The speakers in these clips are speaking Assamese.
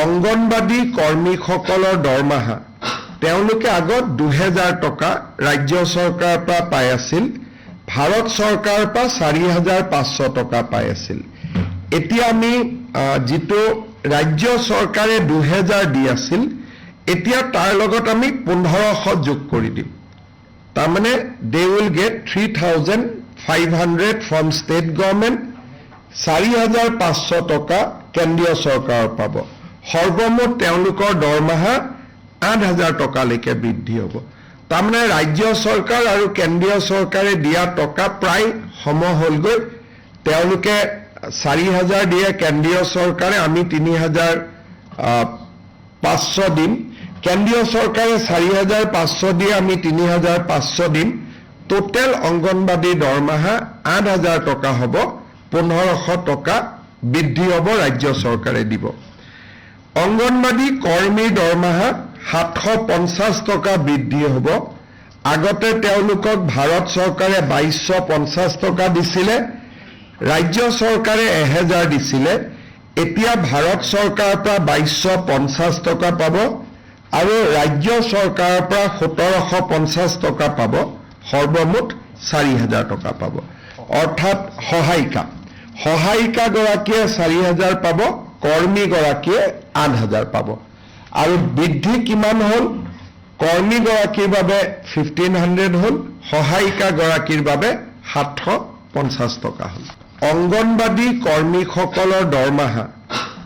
অংগনবাদী কৰ্মীসকলৰ দৰমহা তেওঁলোকে আগত 2000 টকা ৰাজ্য চৰকাৰৰ পৰা পাই আছিল, ভাৰত চৰকাৰৰ পৰা 4500 টকা পাই আছিল। এতিয়া আমি যেটো ৰাজ্য চৰকাৰে 2000 দি আছিল, এতিয়া তাৰ লগত আমি 1500 যোগ কৰি দিম। তাৰমানে they will get 3500 from state government, 4500 টকা কেন্দ্ৰীয় চৰকাৰৰ পাব। সৰ্বমুঠ তেওঁলোকৰ দৰমহা 8000 টকালৈকে বৃদ্ধি হ'ব। তাৰমানে ৰাজ্য চৰকাৰ আৰু কেন্দ্ৰীয় চৰকাৰে দিয়া টকা প্ৰায় সম হ'লগৈ। তেওঁলোকে 4000 দিয়ে কেন্দ্ৰীয় চৰকাৰে, আমি 3500 দিম। কেন্দ্ৰীয় চৰকাৰে 4500 দিয়ে, আমি 3500 দিম। টোটেল অংগনবাদী দৰমহা 8000 টকা হ'ব, 1500 টকা বৃদ্ধি হ'ব ৰাজ্য চৰকাৰে দিব। অংগনবাদী কৰ্মীৰ দৰমহা 750 টকা বৃদ্ধি হ'ব। আগতে তেওঁলোকক ভাৰত চৰকাৰে 2250 টকা দিছিলে, ৰাজ্য চৰকাৰে 1000 দিছিলে। এতিয়া ভাৰত চৰকাৰৰ পৰা 2250 টকা পাব আৰু ৰাজ্য চৰকাৰৰ পৰা 1750 টকা পাব। সৰ্বমুঠ 4000 টকা পাব। অৰ্থাৎ সহায়িকা গৰাকীয়ে 4000 পাব, কৰ্মী গৰাকীয়ে 8000 পাব। আৰু বৃদ্ধি কিমান হ'ল? কৰ্মী গৰাকীৰ বাবে 1500 হ'ল, সহায়িকা গৰাকীৰ বাবে 750 টকা হ'ল। অংগনবাদী কৰ্মীসকলৰ দৰমহা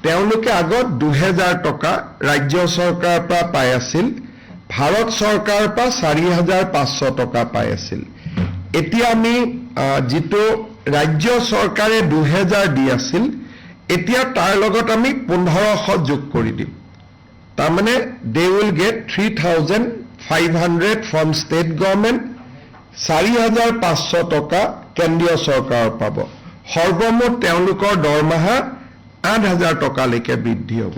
তেওঁলোকে আগত 2000 টকা ৰাজ্য চৰকাৰৰ পৰা পাই আছিল, ভাৰত চৰকাৰৰ পৰা 4500 টকা পাই আছিল। এতিয়া আমি যেটো ৰাজ্য চৰকাৰে 2000 দি আছিল, এতিয়া তাৰ লগত আমি 1500 যোগ কৰি দিম। তাৰমানে they will get 3500 from state government, 4500 টকা কেন্দ্ৰীয় চৰকাৰৰ পাব। সৰ্বমুঠ তেওঁলোকৰ দৰমহা 8000 টকালৈকে বৃদ্ধি হ'ব।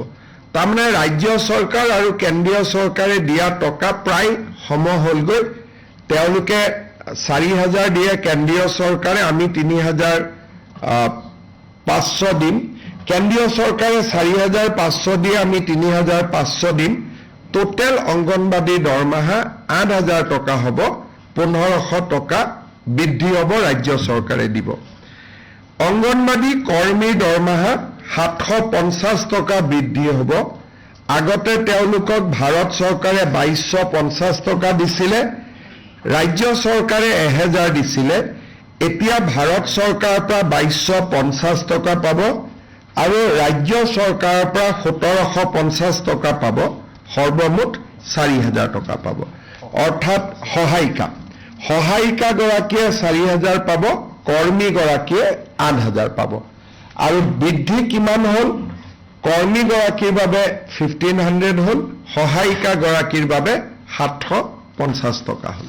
তাৰমানে ৰাজ্য চৰকাৰ আৰু কেন্দ্ৰীয় চৰকাৰে দিয়া টকা প্ৰায় সম হ'লগৈ। তেওঁলোকে 4000 দিয়ে কেন্দ্ৰীয় চৰকাৰে, আমি 3500 দিম। কেন্দ্ৰীয় চৰকাৰে 4500 দিয়ে, আমি 3500 দিম। টোটেল অংগনবাদী দৰমহা 8000 টকা হ'ব, 1500 টকা বৃদ্ধি হ'ব ৰাজ্য চৰকাৰে দিব। অংগনবাদী কৰ্মীৰ দৰমহা 750 টকা বৃদ্ধি হ'ব। আগতে তেওঁলোকক ভাৰত চৰকাৰে 2250 টকা দিছিলে, ৰাজ্য চৰকাৰে 1000 দিছিলে। এতিয়া ভাৰত চৰকাৰৰ পৰা 2250 টকা পাব আৰু ৰাজ্য চৰকাৰৰ পৰা 1750 টকা পাব। সৰ্বমুঠ 4000 টকা পাব। অৰ্থাৎ সহায়িকা গৰাকীয়ে 4000 পাব, কৰ্মী গৰাকীয়ে 8000 পাব। আৰু বৃদ্ধি কিমান হ'ল? কৰ্মী গৰাকীৰ বাবে 1500 হ'ল, সহায়িকা গৰাকীৰ বাবে 750 টকা হ'ল।